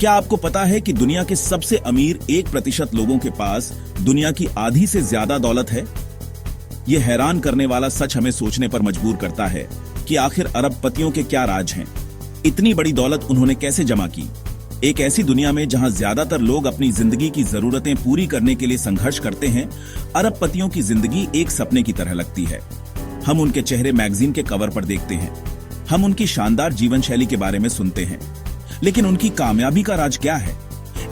क्या आपको पता है कि दुनिया के सबसे अमीर 1% लोगों के पास दुनिया की आधी से ज्यादा दौलत है? यह हैरान करने वाला सच हमें सोचने पर मजबूर करता है कि आखिर अरबपतियों के क्या राज हैं? इतनी बड़ी दौलत उन्होंने कैसे जमा की? एक ऐसी दुनिया में जहां ज्यादातर लोग अपनी जिंदगी की जरूरतें पूरी करने के लिए संघर्ष करते हैं, अरबपतियों की जिंदगी एक सपने की तरह लगती है। हम उनके चेहरे मैगजीन के कवर पर देखते हैं, हम उनकी शानदार जीवन शैली के बारे में सुनते हैं, लेकिन उनकी कामयाबी का राज क्या है?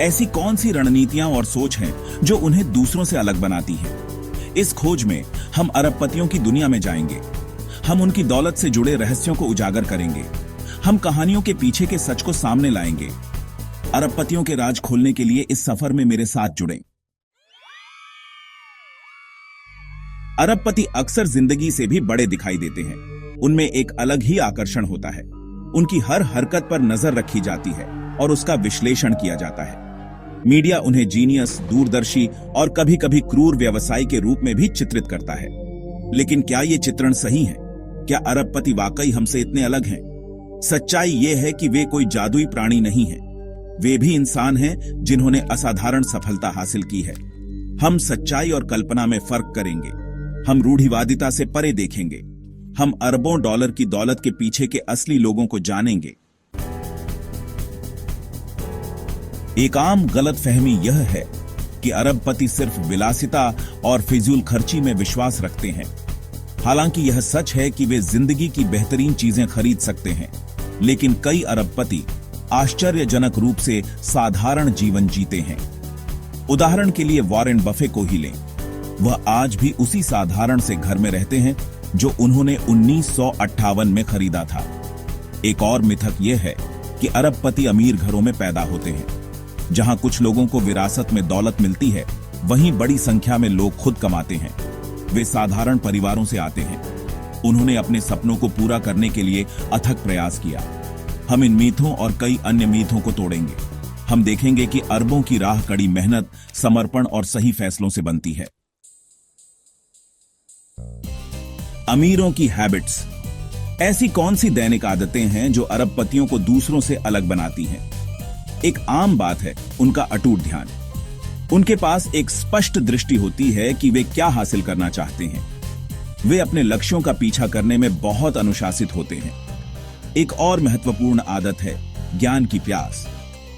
ऐसी कौन सी रणनीतियां और सोच हैं जो उन्हें दूसरों से अलग बनाती है? इस खोज में हम अरबपतियों की दुनिया में जाएंगे। हम उनकी दौलत से जुड़े रहस्यों को उजागर करेंगे। हम कहानियों के पीछे के सच को सामने लाएंगे। अरबपतियों के राज खोलने के लिए इस सफर में मेरे साथ जुड़ें। अरबपति अक्सर जिंदगी से भी बड़े दिखाई देते हैं। उनमें एक अलग ही आकर्षण होता है। उनकी हर हरकत पर नजर रखी जाती है और उसका विश्लेषण किया जाता है। मीडिया उन्हें जीनियस, दूरदर्शी और कभी कभी क्रूर व्यवसायी के रूप में भी चित्रित करता है। लेकिन क्या ये चित्रण सही है? क्या अरबपति वाकई हमसे इतने अलग हैं? सच्चाई ये है कि वे कोई जादुई प्राणी नहीं हैं। वे भी इंसान हैं जिन्होंने असाधारण सफलता हासिल की है। हम सच्चाई और कल्पना में फर्क करेंगे। हम रूढ़िवादिता से परे देखेंगे। हम अरबों डॉलर की दौलत के पीछे के असली लोगों को जानेंगे। एक आम गलतफहमी यह है कि अरबपति सिर्फ विलासिता और फिजूल खर्ची में विश्वास रखते हैं। हालांकि यह सच है कि वे जिंदगी की बेहतरीन चीजें खरीद सकते हैं, लेकिन कई अरबपति आश्चर्यजनक रूप से साधारण जीवन जीते हैं। उदाहरण के लिए वॉरेन बफे को ही लें। वह आज भी उसी साधारण से घर में रहते हैं जो उन्होंने 1958 में खरीदा था। एक और मिथक यह है कि अरबपति अमीर घरों में पैदा होते हैं। जहां कुछ लोगों को विरासत में दौलत मिलती है, वहीं बड़ी संख्या में लोग खुद कमाते हैं। वे साधारण परिवारों से आते हैं। उन्होंने अपने सपनों को पूरा करने के लिए अथक प्रयास किया। हम इन मीथों और कई अन्य मीथों को तोड़ेंगे। हम देखेंगे कि अरबों की राह कड़ी मेहनत, समर्पण और सही फैसलों से बनती है। अमीरों की हैबिट्स। ऐसी कौन सी दैनिक आदतें हैं जो अरबपतियों को दूसरों से अलग बनाती हैं? एक आम बात है उनका अटूट ध्यान। उनके पास एक स्पष्ट दृष्टि होती है कि वे क्या हासिल करना चाहते हैं। वे अपने लक्ष्यों का पीछा करने में बहुत अनुशासित होते हैं। एक और महत्वपूर्ण आदत है ज्ञान की प्यास।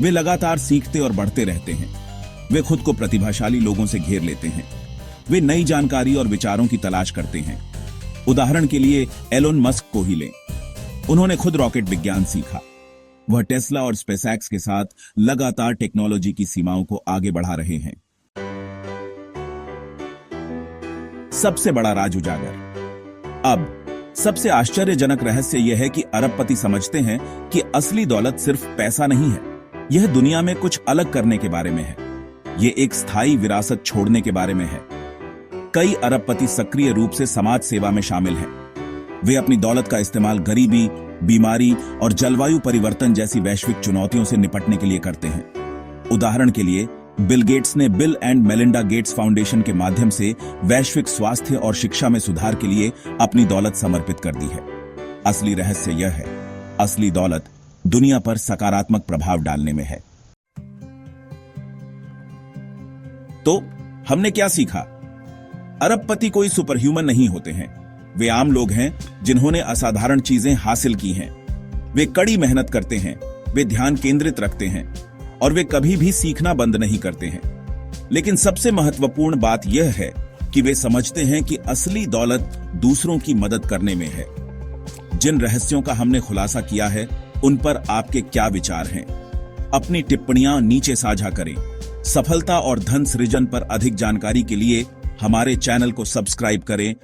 वे लगातार सीखते और बढ़ते रहते हैं। वे खुद को प्रतिभाशाली लोगों से घेर लेते हैं। वे नई जानकारी और विचारों की तलाश करते हैं। उदाहरण के लिए एलोन मस्क को ही लें। उन्होंने खुद रॉकेट विज्ञान सीखा। वह टेस्ला और स्पेसएक्स के साथ लगातार टेक्नोलॉजी की सीमाओं को आगे बढ़ा रहे हैं। सबसे बड़ा राज उजागर। अब सबसे आश्चर्यजनक रहस्य यह है कि अरबपति समझते हैं कि असली दौलत सिर्फ पैसा नहीं है। यह दुनिया में कुछ अलग करने के बारे में है। यह एक स्थायी विरासत छोड़ने के बारे में है। कई अरबपति सक्रिय रूप से समाज सेवा में शामिल हैं। वे अपनी दौलत का इस्तेमाल गरीबी, बीमारी और जलवायु परिवर्तन जैसी वैश्विक चुनौतियों से निपटने के लिए करते हैं। उदाहरण के लिए बिल गेट्स ने bill and Melinda Gates foundation के माध्यम से वैश्विक स्वास्थ्य और शिक्षा में सुधार के लिए अपनी दौलत समर्पित कर दी है। असली रहस्य यह है, असली दौलत दुनिया पर सकारात्मक प्रभाव डालने में है। तो हमने क्या सीखा? अरबपति कोई सुपरह्यूमन नहीं होते हैं। वे आम लोग हैं जिन्होंने असाधारण चीजें हासिल की हैं। वे कड़ी मेहनत करते हैं, वे ध्यान केंद्रित रखते हैं और वे कभी भी सीखना बंद नहीं करते हैं। लेकिन सबसे महत्वपूर्ण बात यह है कि वे समझते हैं कि असली दौलत दूसरों की मदद करने में है। जिन रहस्यों का हमने खुलासा किया है, उन पर आपके क्या विचार हैं? अपनी टिप्पणियां नीचे साझा करें। सफलता और धन सृजन पर अधिक जानकारी के लिए हमारे चैनल को सब्सक्राइब करें